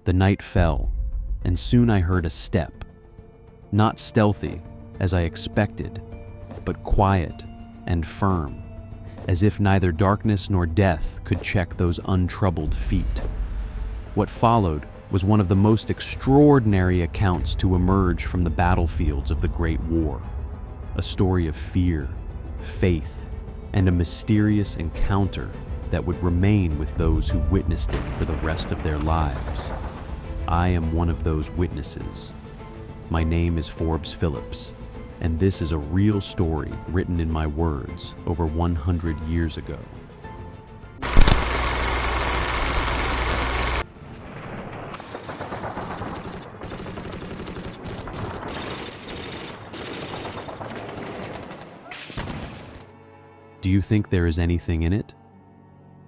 The night fell, and soon I heard a step. Not stealthy, as I expected, but quiet and firm, as if neither darkness nor death could check those untroubled feet. What followed was one of the most extraordinary accounts to emerge from the battlefields of the Great War. A story of fear, faith, and a mysterious encounter that would remain with those who witnessed it for the rest of their lives. I am one of those witnesses. My name is Forbes Phillips, and this is a real story written in my words over 100 years ago. Do you think there is anything in it?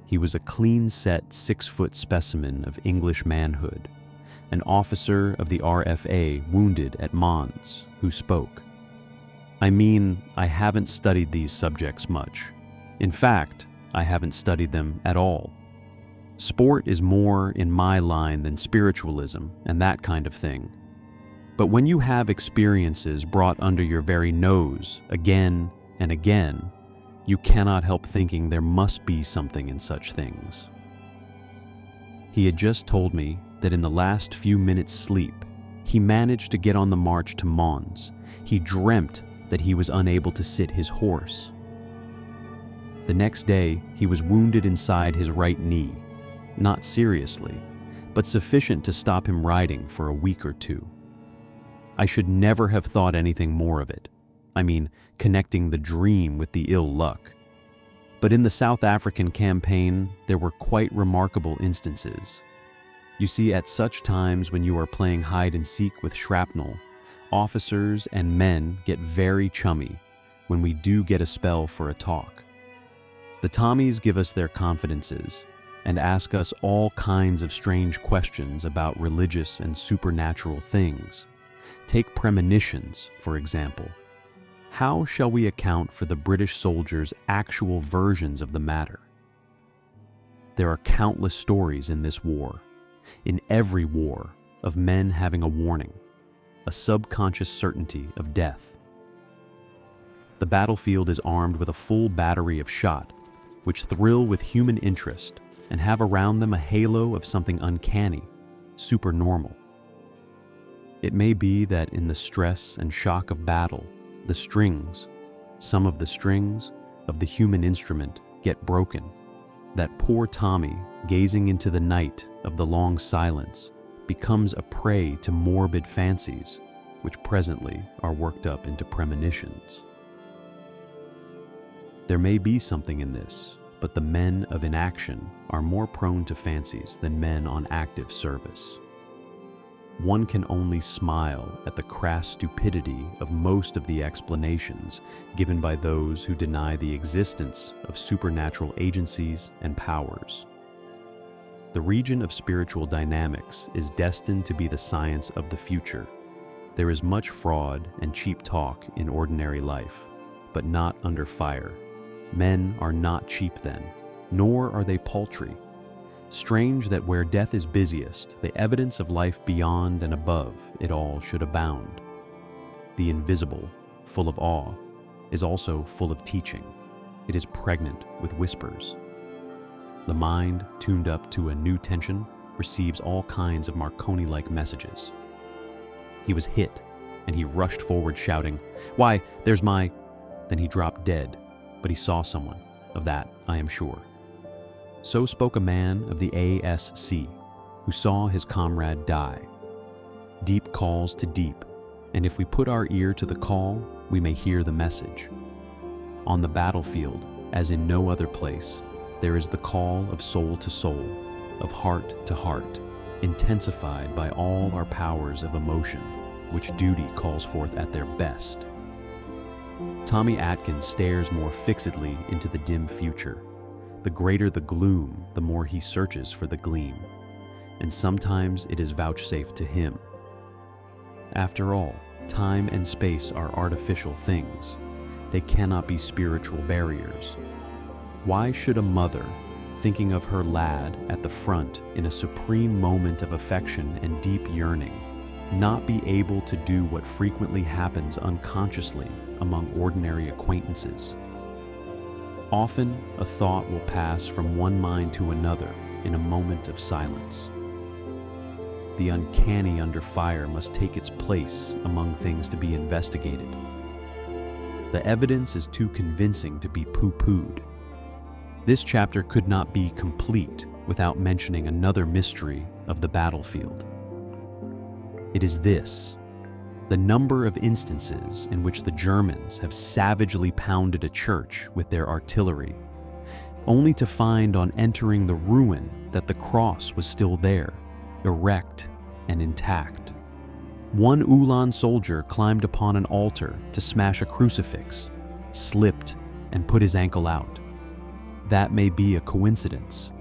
He was a clean-set 6-foot specimen of English manhood, an officer of the RFA wounded at Mons, who spoke. I mean, I haven't studied these subjects much. In fact, I haven't studied them at all. Sport is more in my line than spiritualism and that kind of thing. But when you have experiences brought under your very nose again and again, you cannot help thinking there must be something in such things. He had just told me that in the last few minutes' sleep, he managed to get on the march to Mons. He dreamt that he was unable to sit his horse. The next day, he was wounded inside his right knee, not seriously, but sufficient to stop him riding for a week or two. I should never have thought anything more of it. I mean, connecting the dream with the ill luck. But in the South African campaign, there were quite remarkable instances. You see, at such times when you are playing hide and seek with shrapnel, officers and men get very chummy when we do get a spell for a talk. The Tommies give us their confidences and ask us all kinds of strange questions about religious and supernatural things. Take Premonitions, for example. How shall we account for the British soldiers' actual versions of the matter? There are countless stories in this war, in every war, of men having a warning, a subconscious certainty of death. The battlefield is armed with a full battery of shot, which thrill with human interest and have around them a halo of something uncanny, supernormal. It may be that in the stress and shock of battle, the strings, some of the strings of the human instrument get broken. That poor Tommy, gazing into the night of the long silence, becomes a prey to morbid fancies, which presently are worked up into premonitions. There may be something in this, but the men of inaction are more prone to fancies than men on active service. One can only smile at the crass stupidity of most of the explanations given by those who deny the existence of supernatural agencies and powers. The region of spiritual dynamics is destined to be the science of the future. There is much fraud and cheap talk in ordinary life, but not under fire. Men are not cheap then, nor are they paltry. Strange that where death is busiest, the evidence of life beyond and above it all should abound. The invisible, full of awe, is also full of teaching. It is pregnant with whispers. The mind, tuned up to a new tension, receives all kinds of Marconi-like messages. He was hit, and he rushed forward shouting, "Why, there's my..." Then he dropped dead, but he saw someone. Of that, I am sure. So spoke a man of the ASC, who saw his comrade die. Deep calls to deep, and if we put our ear to the call, we may hear the message. On the battlefield, as in no other place, there is the call of soul to soul, of heart to heart, intensified by all our powers of emotion, which duty calls forth at their best. Tommy Atkins stares more fixedly into the dim future. The greater the gloom, the more he searches for the gleam, and sometimes it is vouchsafed to him. After all, time and space are artificial things. They cannot be spiritual barriers. Why should a mother, thinking of her lad at the front in a supreme moment of affection and deep yearning, not be able to do what frequently happens unconsciously among ordinary acquaintances. Often, a thought will pass from one mind to another in a moment of silence. The uncanny under fire must take its place among things to be investigated. The evidence is too convincing to be pooh-poohed. This chapter could not be complete without mentioning another mystery of the battlefield. It is this: the number of instances in which the Germans have savagely pounded a church with their artillery, only to find on entering the ruin that the cross was still there, erect and intact. One Uhlan soldier climbed upon an altar to smash a crucifix, slipped, and put his ankle out. That may be a coincidence.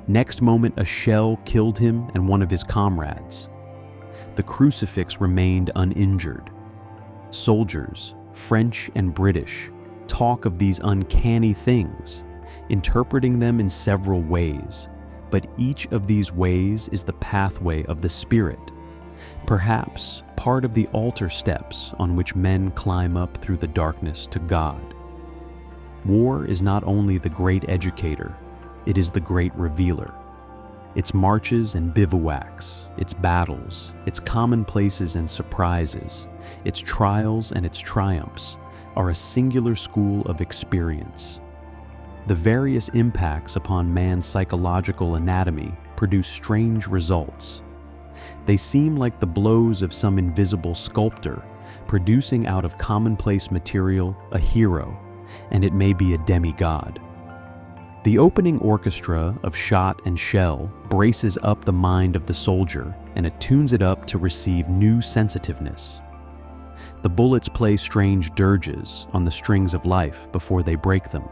Next moment, a shell killed him and one of his comrades. The crucifix remained uninjured. Soldiers, French and British, talk of these uncanny things, interpreting them in several ways, but each of these ways is the pathway of the Spirit, perhaps part of the altar steps on which men climb up through the darkness to God. War is not only the great educator, it is the great revealer. Its marches and bivouacs, its battles, its commonplaces and surprises, its trials and its triumphs are a singular school of experience. The various impacts upon man's psychological anatomy produce strange results. They seem like the blows of some invisible sculptor, producing out of commonplace material a hero, and it may be a demigod. The opening orchestra of shot and shell braces up the mind of the soldier and attunes it up to receive new sensitiveness. The bullets play strange dirges on the strings of life before they break them,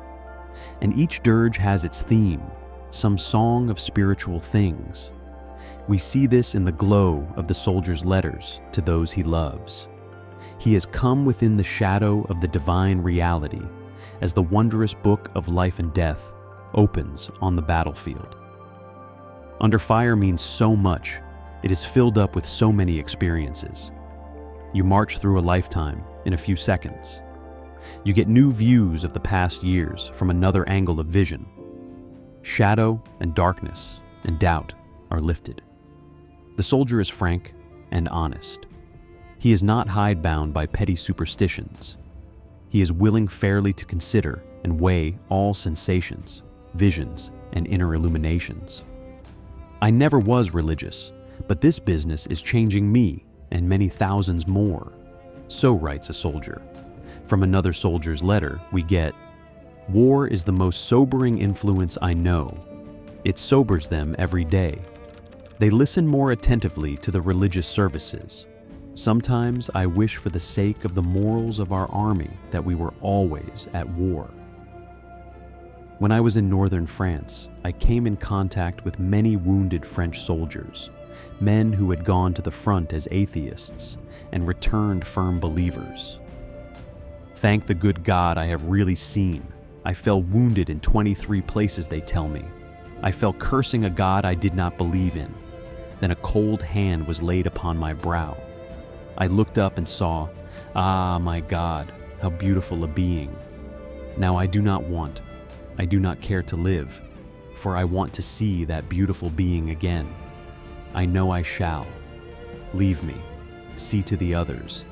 and each dirge has its theme, some song of spiritual things. We see this in the glow of the soldier's letters to those he loves. He has come within the shadow of the divine reality as the wondrous book of life and death opens on the battlefield. Under fire means so much. It is filled up with so many experiences. You march through a lifetime in a few seconds. You get new views of the past years from another angle of vision. Shadow and darkness and doubt are lifted. The soldier is frank and honest. He is not hidebound by petty superstitions. He is willing fairly to consider and weigh all sensations, visions, and inner illuminations. I never was religious, but this business is changing me and many thousands more. So writes a soldier. From another soldier's letter, we get, "War is the most sobering influence I know. It sobers them every day. They listen more attentively to the religious services. Sometimes I wish for the sake of the morals of our army that we were always at war." When I was in northern France, I came in contact with many wounded French soldiers, men who had gone to the front as atheists and returned firm believers. "Thank the good God I have really seen. I fell wounded in 23 places, they tell me. I fell cursing a God I did not believe in. Then a cold hand was laid upon my brow. I looked up and saw, ah, my God, how beautiful a being. Now I do not care to live, for I want to see that beautiful being again. I know I shall. Leave me, see to the others."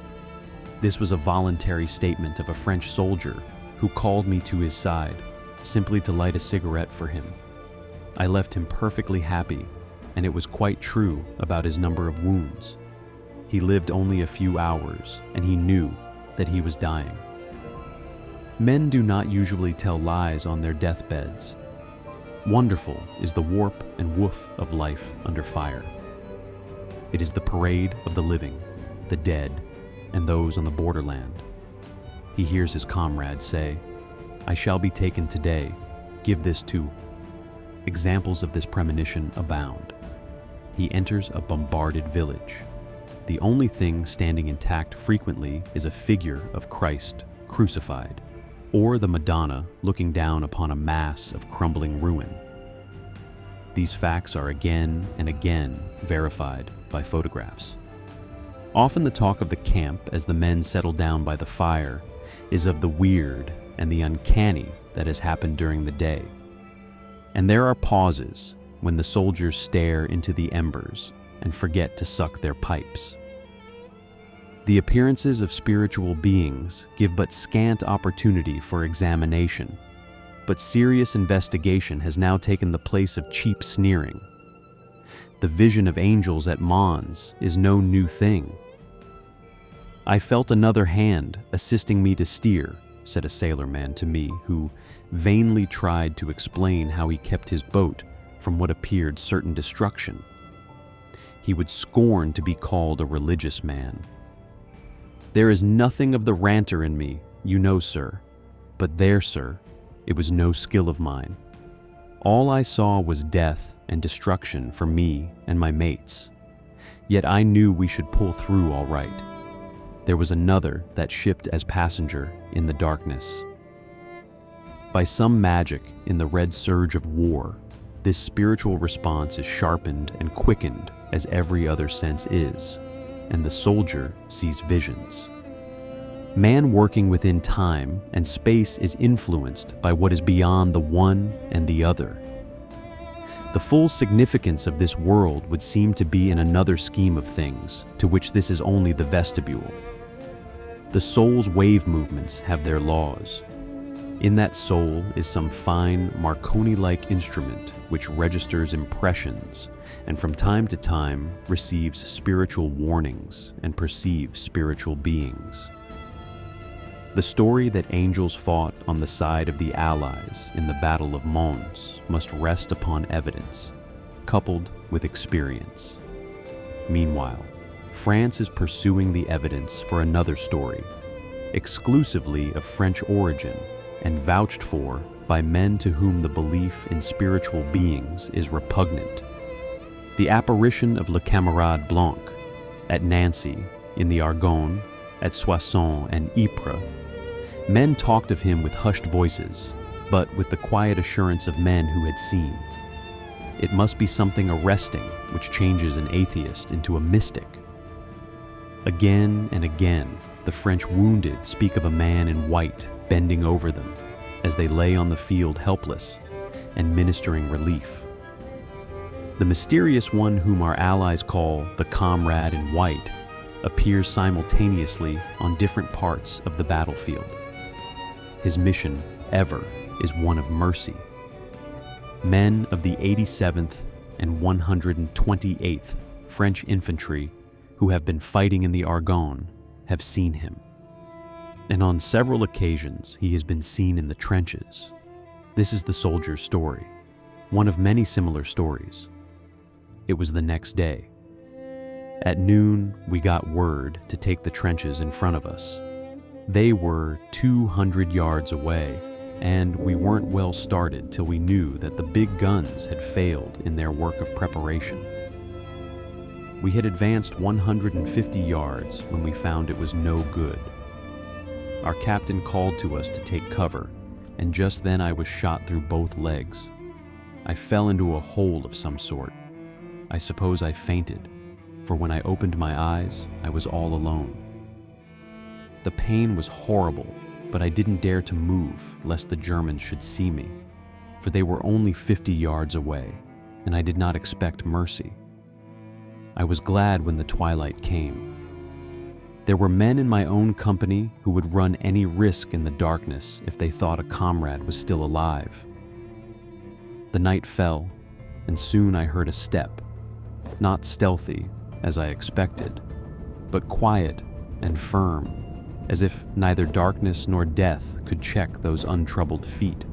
This was a voluntary statement of a French soldier who called me to his side, simply to light a cigarette for him. I left him perfectly happy, and it was quite true about his number of wounds. He lived only a few hours, and he knew that he was dying. Men do not usually tell lies on their deathbeds. Wonderful is the warp and woof of life under fire. It is the parade of the living, the dead, and those on the borderland. He hears his comrade say, "I shall be taken today, give this to." Examples of this premonition abound. He enters a bombarded village. The only thing standing intact frequently is a figure of Christ crucified, or the Madonna looking down upon a mass of crumbling ruin. These facts are again and again verified by photographs. Often the talk of the camp as the men settle down by the fire is of the weird and the uncanny that has happened during the day. And there are pauses when the soldiers stare into the embers and forget to suck their pipes. The appearances of spiritual beings give but scant opportunity for examination, but serious investigation has now taken the place of cheap sneering. The vision of angels at Mons is no new thing. "I felt another hand assisting me to steer," said a sailorman to me who vainly tried to explain how he kept his boat from what appeared certain destruction. He would scorn to be called a religious man. "There is nothing of the ranter in me, you know, sir. But there, sir, it was no skill of mine. All I saw was death and destruction for me and my mates. Yet I knew we should pull through all right. There was another that shipped as passenger in the darkness." By some magic in the red surge of war, this spiritual response is sharpened and quickened as every other sense is, and the soldier sees visions. Man working within time and space is influenced by what is beyond the one and the other. The full significance of this world would seem to be in another scheme of things, to which this is only the vestibule. The soul's wave movements have their laws. In that soul is some fine Marconi-like instrument which registers impressions and from time to time receives spiritual warnings and perceives spiritual beings. The story that angels fought on the side of the Allies in the Battle of Mons must rest upon evidence, coupled with experience. Meanwhile, France is pursuing the evidence for another story, exclusively of French origin and vouched for by men to whom the belief in spiritual beings is repugnant. The apparition of Le Camarade Blanc at Nancy, in the Argonne, at Soissons and Ypres. Men talked of him with hushed voices, but with the quiet assurance of men who had seen. It must be something arresting which changes an atheist into a mystic. Again and again, the French wounded speak of a man in white bending over them as they lay on the field helpless and ministering relief. The mysterious one whom our allies call the Comrade in white appears simultaneously on different parts of the battlefield. His mission ever is one of mercy. Men of the 87th and 128th French infantry who have been fighting in the Argonne have seen him. And on several occasions he has been seen in the trenches. This is the soldier's story, one of many similar stories. It was the next day. At noon, we got word to take the trenches in front of us. They were 200 yards away, and we weren't well started till we knew that the big guns had failed in their work of preparation. We had advanced 150 yards when we found it was no good. Our captain called to us to take cover, and just then I was shot through both legs. I fell into a hole of some sort. I suppose I fainted, for when I opened my eyes, I was all alone. The pain was horrible, but I didn't dare to move lest the Germans should see me, for they were only 50 yards away, and I did not expect mercy. I was glad when the twilight came. There were men in my own company who would run any risk in the darkness if they thought a comrade was still alive. The night fell, and soon I heard a step, not stealthy, as I expected, but quiet and firm, as if neither darkness nor death could check those untroubled feet.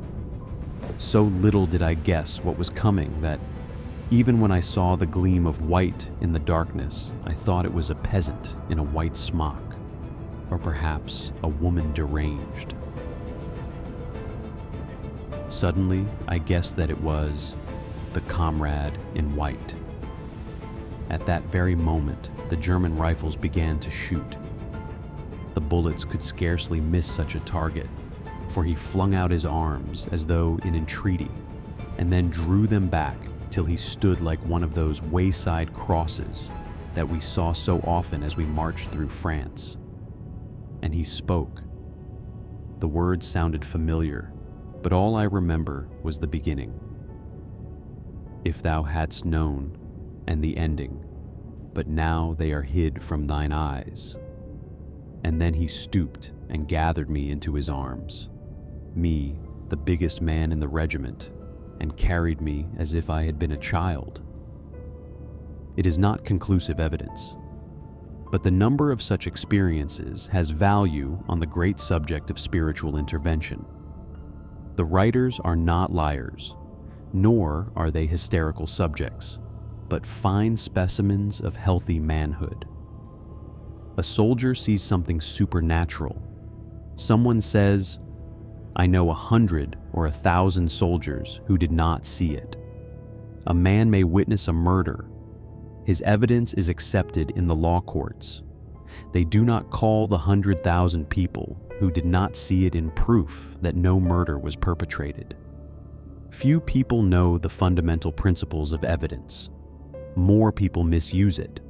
So little did I guess what was coming that, even when I saw the gleam of white in the darkness, I thought it was a peasant in a white smock, or perhaps a woman deranged. Suddenly, I guessed that it was the Comrade in white. At that very moment, the German rifles began to shoot. The bullets could scarcely miss such a target, for he flung out his arms as though in entreaty, and then drew them back till he stood like one of those wayside crosses that we saw so often as we marched through France. And he spoke. The words sounded familiar, but all I remember was the beginning. If thou hadst known, and the ending, but now they are hid from thine eyes. And then he stooped and gathered me into his arms, me, the biggest man in the regiment, and carried me as if I had been a child. It is not conclusive evidence, but the number of such experiences has value on the great subject of spiritual intervention. The writers are not liars, nor are they hysterical subjects, but fine specimens of healthy manhood. A soldier sees something supernatural. Someone says, I know 100 or 1,000 soldiers who did not see it. A man may witness a murder. His evidence is accepted in the law courts. They do not call the 100,000 people who did not see it in proof that no murder was perpetrated. Few people know the fundamental principles of evidence. More people misuse it.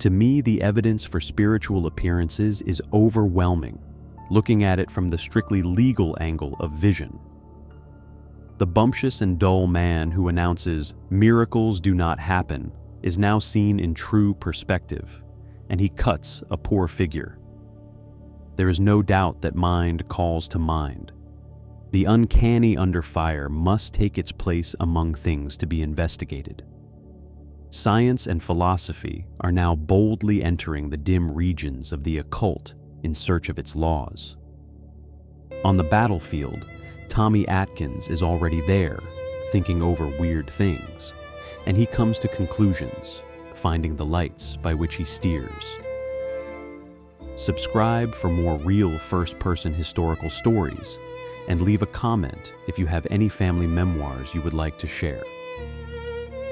To me, the evidence for spiritual appearances is overwhelming, looking at it from the strictly legal angle of vision. The bumptious and dull man who announces, "Miracles do not happen," is now seen in true perspective, and he cuts a poor figure. There is no doubt that mind calls to mind. The uncanny under fire must take its place among things to be investigated. Science and philosophy are now boldly entering the dim regions of the occult in search of its laws. On the battlefield, Tommy Atkins is already there, thinking over weird things, and he comes to conclusions, finding the lights by which he steers. Subscribe for more real first-person historical stories, and leave a comment if you have any family memoirs you would like to share.